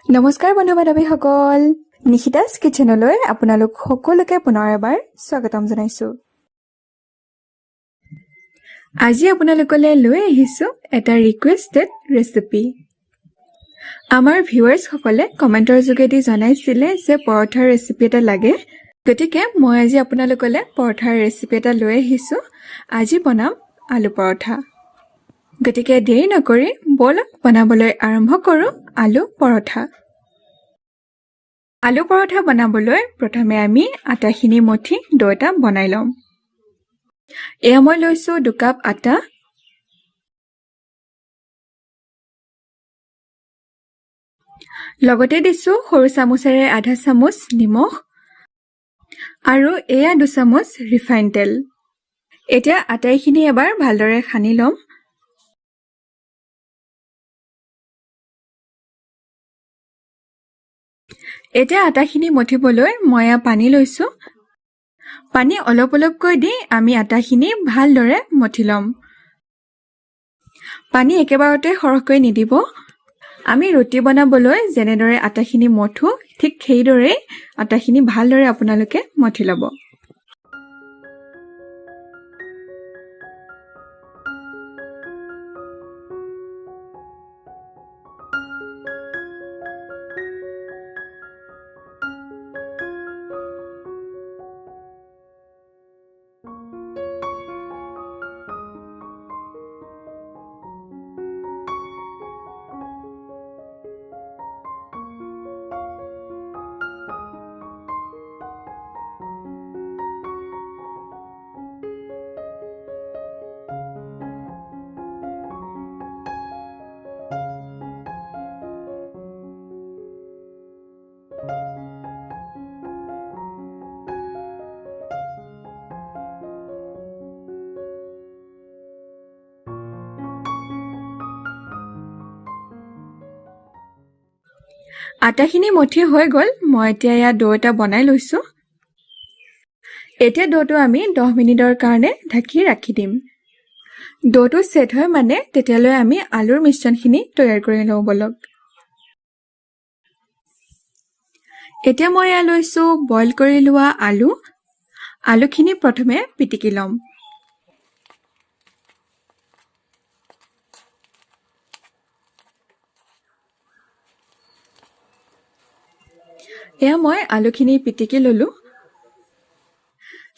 নমস্কাৰ বন্ধু বান্ধৱীসকল, নিখিতাস কিচেনলৈ আপোনালোক সকলোকে পুনৰ এবাৰ স্বাগতম জনাইছো। আজি আপোনালোকলৈ লৈ আহিছো এটা ৰিকুৱেষ্টেড ৰেচিপি। আমাৰ ভিউৱাৰ্ছ সকলে কমেন্টৰ যোগেদি জনাইছিলে যে পৰঠাৰ ৰেচিপি এটা লাগে, গতিকে মই আজি আপোনালোকলৈ পৰঠাৰ ৰেচিপি এটা লৈ আহিছো। আজি বনাম আলু পৰঠা। গতিকে দেৰি নকৰি বলক বনাবলৈ আৰম্ভ কৰো আলু পৰঠা। আলু পৰঠা বনাবলৈ প্ৰথমে আমি আটাখিনি মঠি ডো এটা বনাই লম। এয়া মই লৈছো 2 কাপ আটা। লগতে দিছো সৰু চামুচেৰে আধা চামুচ নিমখ আৰু এয়া 2 চামুচ ৰিফাইন তেল। এতিয়া আটাখিনি এবাৰ ভালদৰে সানি লম। এতিয়া আটাখিনি মঠিবলৈ মই পানী লৈছো। পানী অলপ অলপকৈ দি আমি আটাখিনি ভালদৰে মঠি লম। পানী একেবাৰতে সৰহকৈ নিদিব। আমি ৰুটি বনাবলৈ যেনেদৰে আটাখিনি মঠো ঠিক সেইদৰে আটাখিনি ভালদৰে আপোনালোকে মঠি ল'ব। আটাখিনি মঠি হৈ গল। মই এতিয়া ইয়া ডো এটা বনাই লৈছো। এতিয়া ডোটো আমি 10 মিনিটৰ কাৰণে ঢাকি ৰাখি দিম। ডোটো সেট হয় মানে তেতিয়ালৈ আমি আলুৰ মিশ্ৰণখিনি তৈয়াৰ কৰি লওঁ বলক। এতিয়া মই ইয়া লৈছো বইল কৰি লোৱা আলু। আলুখিনি প্ৰথমে পিটিকি লম। এয়া মই আলুখিনি পিটিকি ললো।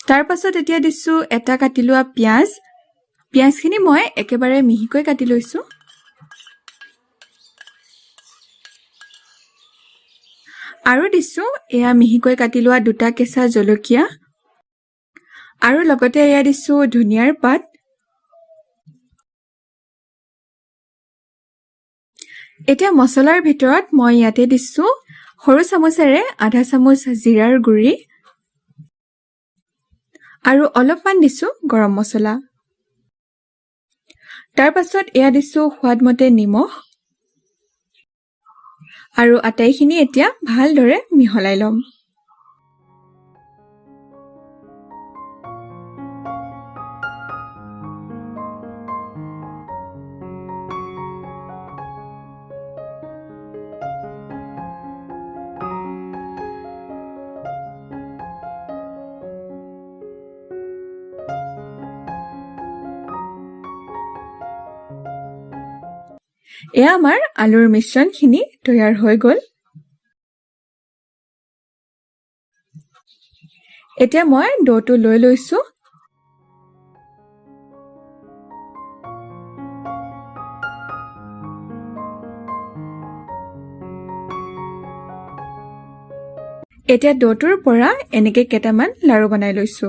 তাৰ পাছত এতিয়া দিছো এটা কাটি লোৱা পিয়াজ। পিয়াজখিনি মই একেবাৰে মিহিকৈ কাটি লৈছো। আৰু দিছো এয়া মিহিকৈ কাটি লোৱা 2টা কেঁচা জলকীয়া। আৰু লগতে এয়া দিছো ধনিয়াৰ পাত। এতিয়া মছলাৰ ভিতৰত মই ইয়াতে দিছো সৰু চামুচেৰে আধা চামুচ জিৰাৰ গুৰি আৰু অলপমান দিছো গৰম মছলা। তাৰ পাছত এয়া দিছো সোৱাদমতে নিমখ আৰু আটাইখিনি এতিয়া ভালদৰে মিহলাই লম। এয়া আমাৰ আলুৰ মিশ্ৰণখিনি তৈয়াৰ হৈ গল। এতিয়া মই ডোটো লৈ লৈছো। এতিয়া ডোটোৰ পৰা এনেকে কেইটামান লাৰু বনাই লৈছো।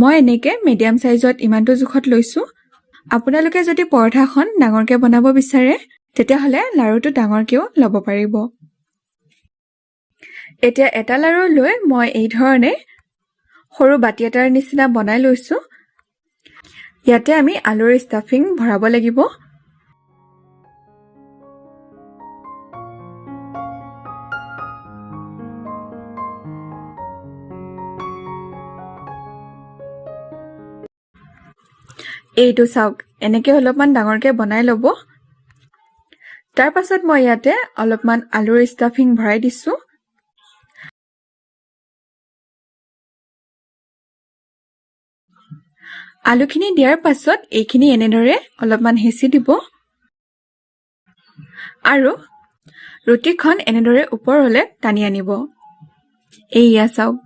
মই এনেকে মিডিয়াম সাইজত ইমানটো জোখত লৈছো। আপোনালোকে যদি পৰঠাখন ডাঙৰকে বনাব বিচাৰে তেতিয়াহলে লাৰুটো ডাঙৰকেও ল'ব পাৰিব। এতিয়া এটা লাৰু লৈ মই এই ধৰণে সৰু বাটি এটাৰ নিচিনা বনাই লৈছো। ইয়াতে আমি আলুৰ ষ্টাফিং ভৰাব লাগিব। এইটো চাওক এনেকে অলপমান ডাঙৰকে বনাই লব। তাৰ পাছত মই ইয়াতে অলপমান আলুৰ ষ্টাফিং ভৰাই দিছো আলুখিনি দিয়াৰ পাছত এইখিনি এনেদৰে অলপমান হেঁচি দিব আৰু ৰুটিখন এনেদৰে ওপৰলে টানি আনিব এইয়া চাওক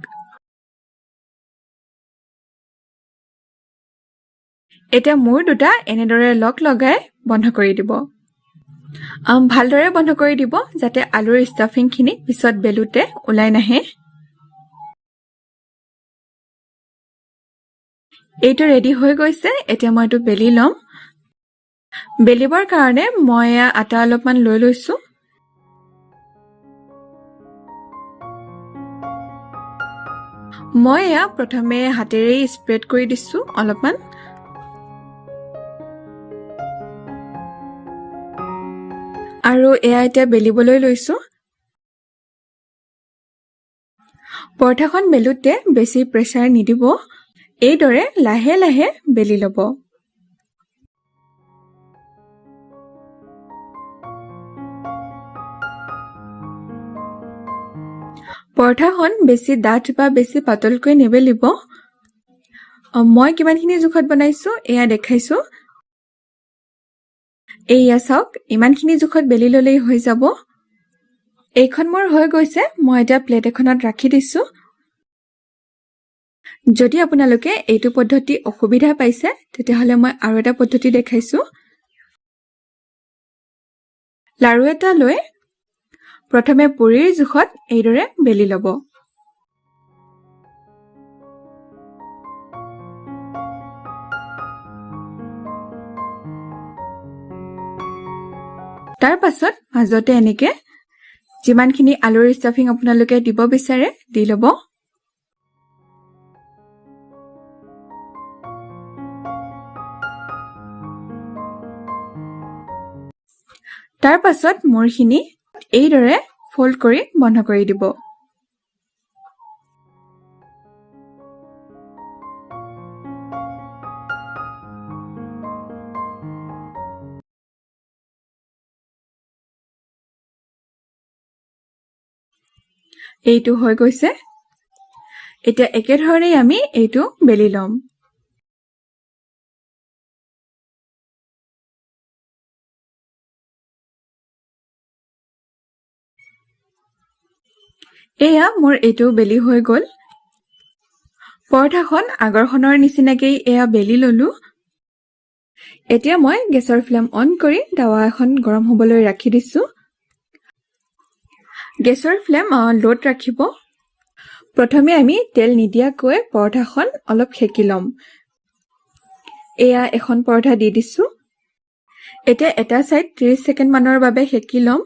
এতিয়া মোৰ দুটা এনেদৰে লগ লগাই বন্ধ কৰি দিব ভালদৰে বন্ধ কৰি দিব যাতে আলুৰ ষ্টাফিংখিনি পিছত বেলুতে ওলাই নাহে এইটো ৰেডি হৈ গৈছে এতিয়া মই এইটো বেলি লম বেলিবৰ কাৰণে মই আটা অলপমান লৈ লৈছো মই প্ৰথমে হাতেৰে স্প্ৰেড কৰি দিছো অলপমান আৰু এতিয়া বেলিবলৈ লৈছো পৰঠাখন বেলুতে বেছি প্ৰেছাৰ নিদিব এইদৰে লাহে লাহে বেলি ল'ব পৰঠাখন বেছি ডাঠ বা বেছি পাতলকৈ নেবেলিব মই কিমানখিনি জোখত বনাইছো এয়া দেখাইছো এইয়া চাওক ইমানখিনি জোখত বেলি ললেই হৈ যাব এইখন মোৰ হৈ গৈছে মই এটা প্লেট এখনত ৰাখি দিছো যদি আপোনালোকে এইটো পদ্ধতি অসুবিধা পাইছে তেতিয়াহলে মই আৰু এটা পদ্ধতি দেখাইছো লাৰু এটা লৈ প্ৰথমে পুৰিৰ জোখত এইদৰে বেলি ল'ব তাৰ পাছত মাজতে এনেকে যিমানখিনি আলুৰ ষ্টাফিং আপোনালোকে দিব বিচাৰে দি ল'ব তাৰ পাছত মোৰখিনি এইদৰে ফল্ড কৰি বন্ধ কৰি দিব এইটো হৈ গৈছে এতিয়া একেধৰণেই আমি এইটো বেলি ল'ম এয়া মোৰ এইটো বেলি হৈ গ'ল পৰঠাখন আগৰখনৰ নিচিনাকৈ এয়া বেলি ললো এতিয়া মই গেছৰ ফ্লেম অন কৰি তাৱা এখন গৰম হ'বলৈ ৰাখি দিছো গেছৰ ফ্লেম লোত ৰাখিব প্ৰথমে আমি তেল নিদিয়াকৈ পৰঠাখন অলপ সেকি ল'ম এয়া এখন পৰঠা দি দিছো এতিয়া এটা সাইড 30 সেকেন্ড মানৰ বাবে সেকি ল'ম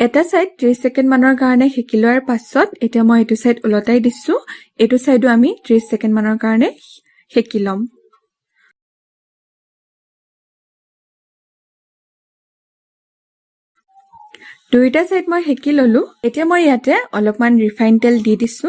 এটা সাইড 30 সেকেন্ড মানৰ কাৰণে সেকি লোৱাৰ পাছত এতিয়া মই এইটো সাইড উলটাই দিছো এইটো সাইডো আমি 30 সেকেন্ড মানৰ কাৰণে সেকি ল'ম দুইটা সাইড মই সেকি ললো এতিয়া মই ইয়াতে অলপমান ৰিফাইন তেল দি দিছো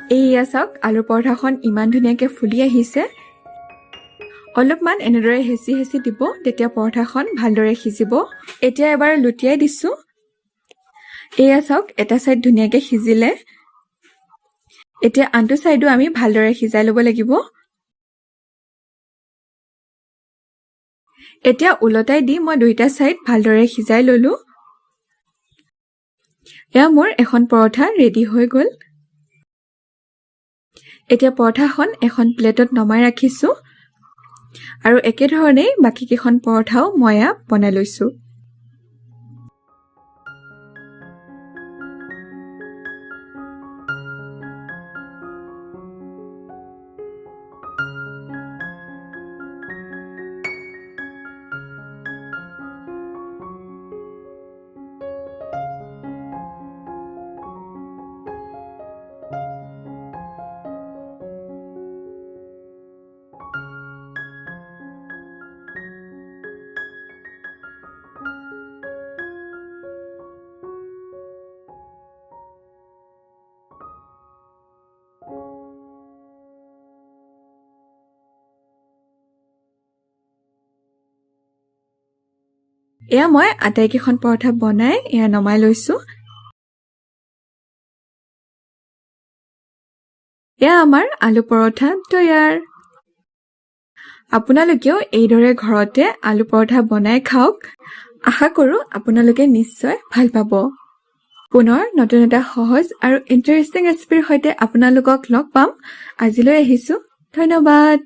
এইয়া চাওক আলু পৰঠাখন ইমান ধুনীয়াকৈ ফুলি আহিছে অলপমান এনেদৰে হেঁচি হেঁচি দিব তেতিয়া পৰঠাখন ভালদৰে সিজিব এতিয়া এবাৰ লুটিয়াই দিছো এয়া চাওক এটা সাইড ধুনীয়াকৈ সিজিলে এতিয়া আনটো সাইডো আমি ভালদৰে সিজাই ল'ব লাগিব এতিয়া উলটাই দি মই দুইটা সাইড ভালদৰে সিজাই ললো এয়া মোৰ এখন পৰঠা ৰেডি হৈ গ'ল এতিয়া পৰঠাখন এখন প্লেটত নমাই ৰাখিছো আৰু একেধৰণে বাকি কেইখন পৰঠাও মই বনাই লৈছো এয়া মই আটাইকেইখন পৰঠা বনাই এয়া নমাই লৈছো। এয়া আমাৰ আলু পৰঠা তৈয়াৰ। আপোনালোকেও এইদৰে ঘৰতে আলু পৰঠা বনাই খাওক। আশা কৰো আপোনালোকে নিশ্চয় ভাল পাব। পুনৰ নতুন এটা সহজ আৰু ইণ্টাৰেষ্টিং ৰেচিপিৰ সৈতে আপোনালোকক লগ পাম। আজিলৈ আহিছো। ধন্যবাদ।